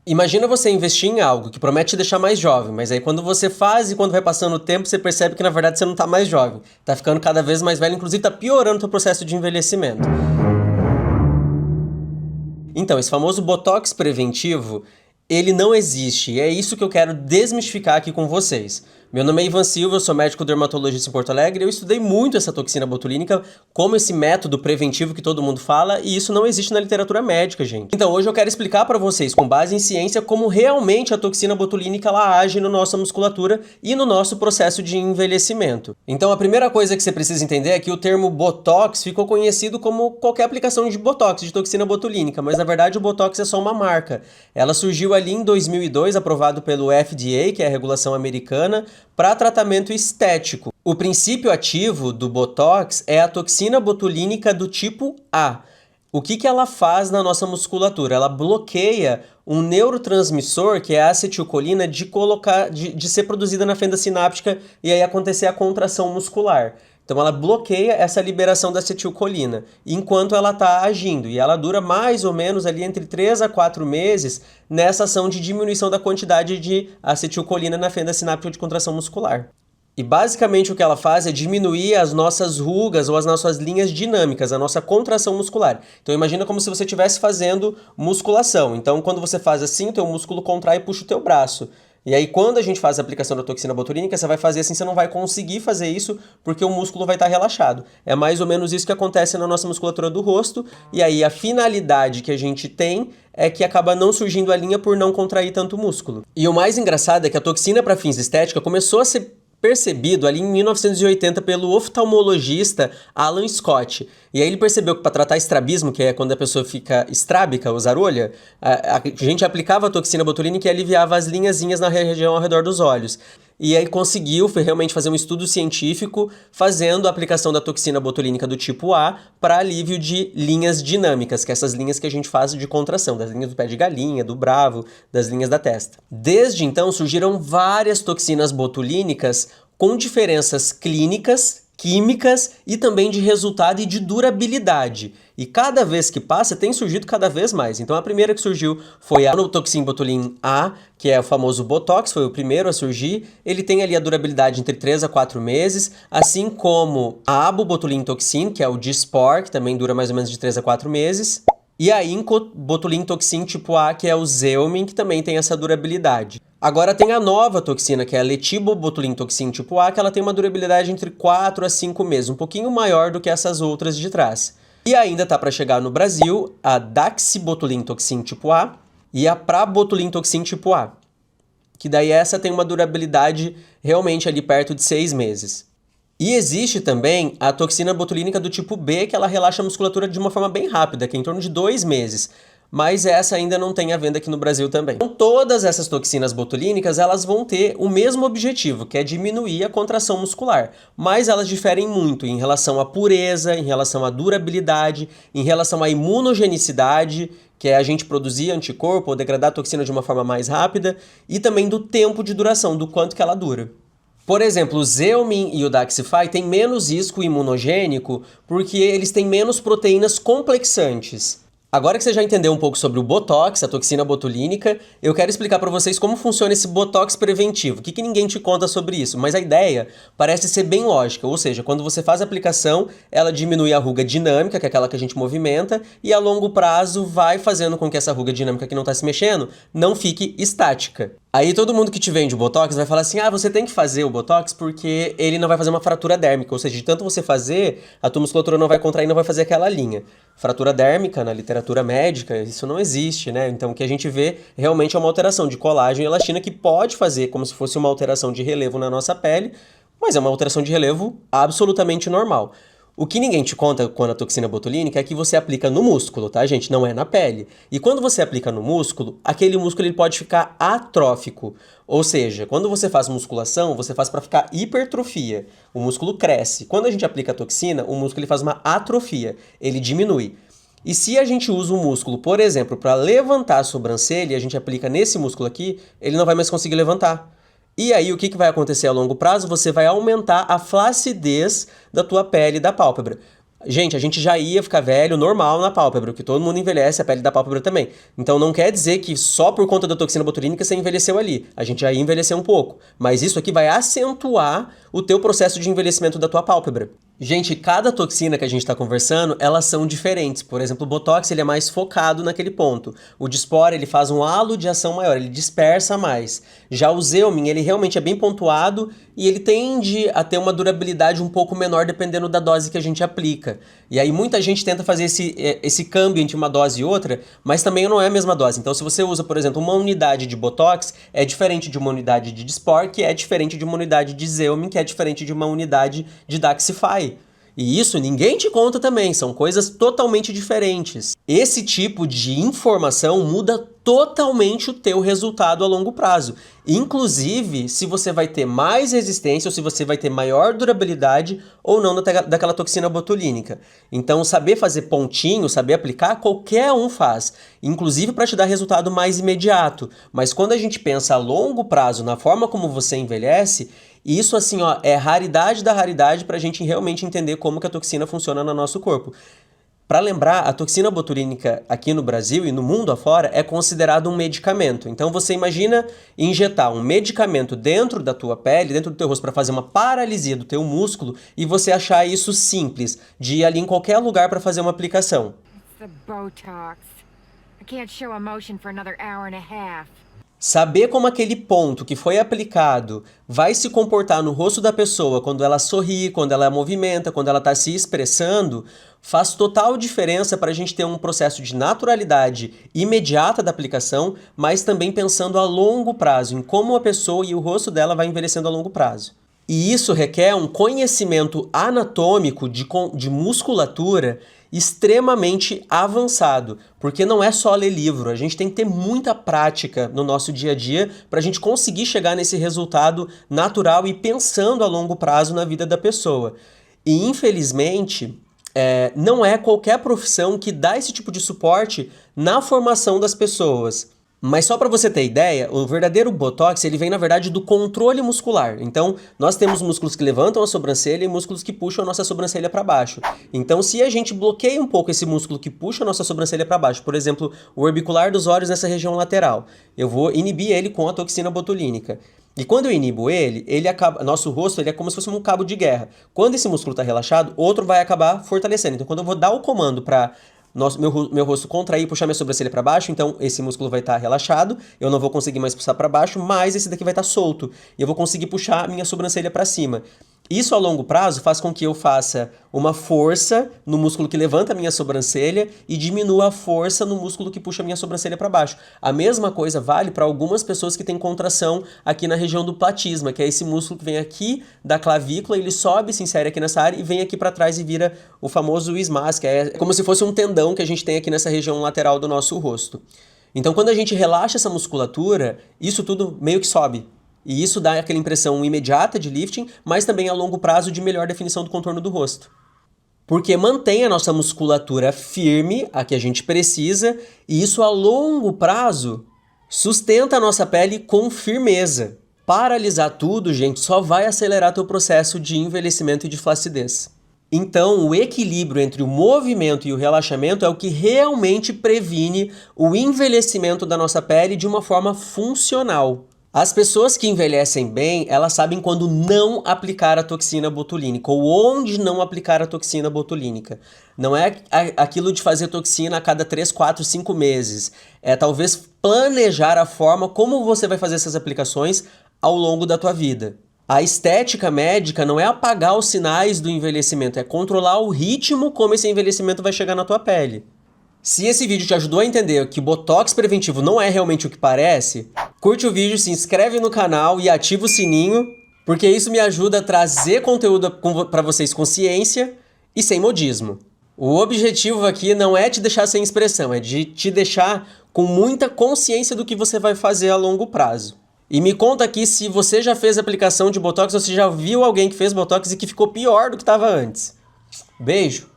Imagina você investir em algo que promete te deixar mais jovem, mas aí quando você faz e quando vai passando o tempo, você percebe que na verdade você não tá mais jovem. Tá ficando cada vez mais velho, inclusive tá piorando o teu processo de envelhecimento. Então, esse famoso botox preventivo, ele não existe. E é isso que eu quero desmistificar aqui com vocês. Meu nome é Ivan Silva, eu sou médico dermatologista em Porto Alegre e eu estudei muito essa toxina botulínica como esse método preventivo que todo mundo fala e isso não existe na literatura médica, gente. Então hoje eu quero explicar para vocês, com base em ciência, como realmente a toxina botulínica ela age na nossa musculatura e no nosso processo de envelhecimento. Então a primeira coisa que você precisa entender é que o termo botox ficou conhecido como qualquer aplicação de botox, de toxina botulínica, mas na verdade o botox é só uma marca. Ela surgiu ali em 2002, aprovado pelo FDA, que é a regulação americana, para tratamento estético. O princípio ativo do Botox é a toxina botulínica do tipo A. O que ela faz na nossa musculatura? Ela bloqueia um neurotransmissor, que é a acetilcolina, de ser produzida na fenda sináptica e aí acontecer a contração muscular. Então ela bloqueia essa liberação da acetilcolina enquanto ela está agindo. E ela dura mais ou menos ali entre 3 a 4 meses nessa ação de diminuição da quantidade de acetilcolina na fenda sináptica de contração muscular. E basicamente o que ela faz é diminuir as nossas rugas ou as nossas linhas dinâmicas, a nossa contração muscular. Então imagina como se você estivesse fazendo musculação. Então quando você faz assim, o teu músculo contrai e puxa o teu braço. E aí, quando a gente faz a aplicação da toxina botulínica, você vai fazer assim, você não vai conseguir fazer isso porque o músculo vai estar relaxado. É mais ou menos isso que acontece na nossa musculatura do rosto. E aí, a finalidade que a gente tem é que acaba não surgindo a linha por não contrair tanto o músculo. E o mais engraçado é que a toxina para fins estética começou a ser percebido ali em 1980 pelo oftalmologista Alan Scott. E aí ele percebeu que para tratar estrabismo, que é quando a pessoa fica estrábica, o zarolha, a gente aplicava a toxina botulínica e aliviava as linhazinhas na região ao redor dos olhos. E aí conseguiu realmente fazer um estudo científico fazendo a aplicação da toxina botulínica do tipo A para alívio de linhas dinâmicas, que é essas linhas que a gente faz de contração, das linhas do pé de galinha, do bravo, das linhas da testa. Desde então surgiram várias toxinas botulínicas com diferenças clínicas, químicas e também de resultado e de durabilidade. E cada vez que passa, tem surgido cada vez mais. Então a primeira que surgiu foi a Toxin Botulin A, que é o famoso Botox, foi o primeiro a surgir. Ele tem ali a durabilidade entre 3 a 4 meses, assim como a Abobotulin Toxin, que é o Dysport, que também dura mais ou menos de 3 a 4 meses. E a Incobotulin Toxin tipo A, que é o Xeomin, que também tem essa durabilidade. Agora tem a nova toxina, que é a Letibobotulin Toxin tipo A, que ela tem uma durabilidade entre 4 a 5 meses, um pouquinho maior do que essas outras de trás. E ainda tá para chegar no Brasil a Daxibotulin Toxin tipo A e a Prabotulin Toxin tipo A, que daí essa tem uma durabilidade realmente ali perto de 6 meses. E existe também a toxina botulínica do tipo B, que ela relaxa a musculatura de uma forma bem rápida, que é em torno de 2 meses. Mas essa ainda não tem à venda aqui no Brasil também. Então, todas essas toxinas botulínicas, elas vão ter o mesmo objetivo, que é diminuir a contração muscular. Mas elas diferem muito em relação à pureza, em relação à durabilidade, em relação à imunogenicidade, que é a gente produzir anticorpo ou degradar a toxina de uma forma mais rápida, e também do tempo de duração, do quanto que ela dura. Por exemplo, o Xeomin e o Daxxify têm menos risco imunogênico porque eles têm menos proteínas complexantes. Agora que você já entendeu um pouco sobre o Botox, a toxina botulínica, eu quero explicar para vocês como funciona esse Botox preventivo. O que ninguém te conta sobre isso? Mas a ideia parece ser bem lógica, ou seja, quando você faz a aplicação, ela diminui a ruga dinâmica, que é aquela que a gente movimenta, e a longo prazo vai fazendo com que essa ruga dinâmica que não está se mexendo não fique estática. Aí todo mundo que te vende o Botox vai falar assim, você tem que fazer o Botox porque ele não vai fazer uma fratura dérmica, ou seja, de tanto você fazer, a tua musculatura não vai contrair, não vai fazer aquela linha. Fratura dérmica, na literatura médica, isso não existe, né? Então o que a gente vê realmente é uma alteração de colágeno e elastina que pode fazer como se fosse uma alteração de relevo na nossa pele, mas é uma alteração de relevo absolutamente normal. O que ninguém te conta quando a toxina botulínica é que você aplica no músculo, tá, gente? Não é na pele. E quando você aplica no músculo, aquele músculo ele pode ficar atrófico. Ou seja, quando você faz musculação, você faz para ficar hipertrofia. O músculo cresce. Quando a gente aplica a toxina, o músculo ele faz uma atrofia. Ele diminui. E se a gente usa o músculo, por exemplo, para levantar a sobrancelha, e a gente aplica nesse músculo aqui, ele não vai mais conseguir levantar. E aí, o que vai acontecer a longo prazo? Você vai aumentar a flacidez da tua pele e da pálpebra. Gente, a gente já ia ficar velho normal na pálpebra, porque todo mundo envelhece, a pele da pálpebra também. Então não quer dizer que só por conta da toxina botulínica você envelheceu ali. A gente já ia envelhecer um pouco. Mas isso aqui vai acentuar o teu processo de envelhecimento da tua pálpebra. Gente, cada toxina que a gente está conversando, elas são diferentes. Por exemplo, o Botox ele é mais focado naquele ponto. O Dysport ele faz um halo de ação maior, ele dispersa mais. Já o Xeomin, ele realmente é bem pontuado e ele tende a ter uma durabilidade um pouco menor dependendo da dose que a gente aplica. E aí muita gente tenta fazer esse câmbio entre uma dose e outra, mas também não é a mesma dose. Então se você usa, por exemplo, uma unidade de Botox, é diferente de uma unidade de Dysport, que é diferente de uma unidade de Xeomin, que é diferente de uma unidade de Daxxify. E isso ninguém te conta também, são coisas totalmente diferentes. Esse tipo de informação muda totalmente o teu resultado a longo prazo. Inclusive, se você vai ter mais resistência ou se você vai ter maior durabilidade ou não daquela toxina botulínica. Então, saber fazer pontinho, saber aplicar, qualquer um faz. Inclusive para te dar resultado mais imediato. Mas quando a gente pensa a longo prazo, na forma como você envelhece, isso, assim, ó, é raridade da raridade para a gente realmente entender como que a toxina funciona no nosso corpo. Para lembrar, a toxina botulínica aqui no Brasil e no mundo afora é considerado um medicamento. Então você imagina injetar um medicamento dentro da tua pele, dentro do teu rosto, para fazer uma paralisia do teu músculo e você achar isso simples, de ir ali em qualquer lugar para fazer uma aplicação. It's the Botox. I can't show emotion for another hour and a half. Saber como aquele ponto que foi aplicado vai se comportar no rosto da pessoa quando ela sorri, quando ela movimenta, quando ela está se expressando, faz total diferença para a gente ter um processo de naturalidade imediata da aplicação, mas também pensando a longo prazo, em como a pessoa e o rosto dela vai envelhecendo a longo prazo. E isso requer um conhecimento anatômico de musculatura extremamente avançado, porque não é só ler livro, a gente tem que ter muita prática no nosso dia a dia para a gente conseguir chegar nesse resultado natural e pensando a longo prazo na vida da pessoa. E infelizmente, não é qualquer profissão que dá esse tipo de suporte na formação das pessoas. Mas só para você ter ideia, o verdadeiro Botox ele vem na verdade do controle muscular. Então, nós temos músculos que levantam a sobrancelha e músculos que puxam a nossa sobrancelha para baixo. Então, se a gente bloqueia um pouco esse músculo que puxa a nossa sobrancelha para baixo, por exemplo, o orbicular dos olhos nessa região lateral, eu vou inibir ele com a toxina botulínica. E quando eu inibo ele acaba, nosso rosto ele é como se fosse um cabo de guerra. Quando esse músculo está relaxado, outro vai acabar fortalecendo. Então, quando eu vou dar o comando para meu rosto contrair e puxar minha sobrancelha para baixo, então esse músculo vai estar relaxado, eu não vou conseguir mais puxar para baixo, mas esse daqui vai estar solto e eu vou conseguir puxar a minha sobrancelha para cima. Isso a longo prazo faz com que eu faça uma força no músculo que levanta a minha sobrancelha e diminua a força no músculo que puxa a minha sobrancelha para baixo. A mesma coisa vale para algumas pessoas que têm contração aqui na região do platisma, que é esse músculo que vem aqui da clavícula, ele sobe, se insere aqui nessa área e vem aqui para trás e vira o famoso ismás, que é como se fosse um tendão que a gente tem aqui nessa região lateral do nosso rosto. Então, quando a gente relaxa essa musculatura, isso tudo meio que sobe. E isso dá aquela impressão imediata de lifting, mas também a longo prazo de melhor definição do contorno do rosto. Porque mantém a nossa musculatura firme, a que a gente precisa, e isso a longo prazo sustenta a nossa pele com firmeza. Paralisar tudo, gente, só vai acelerar teu processo de envelhecimento e de flacidez. Então, o equilíbrio entre o movimento e o relaxamento é o que realmente previne o envelhecimento da nossa pele de uma forma funcional. As pessoas que envelhecem bem, elas sabem quando não aplicar a toxina botulínica ou onde não aplicar a toxina botulínica. Não é aquilo de fazer toxina a cada 3, 4, 5 meses. É talvez planejar a forma como você vai fazer essas aplicações ao longo da tua vida. A estética médica não é apagar os sinais do envelhecimento, é controlar o ritmo como esse envelhecimento vai chegar na tua pele. Se esse vídeo te ajudou a entender que Botox preventivo não é realmente o que parece, curte o vídeo, se inscreve no canal e ativa o sininho, porque isso me ajuda a trazer conteúdo para vocês com ciência e sem modismo. O objetivo aqui não é te deixar sem expressão, é de te deixar com muita consciência do que você vai fazer a longo prazo. E me conta aqui se você já fez aplicação de Botox ou se já viu alguém que fez Botox e que ficou pior do que estava antes. Beijo!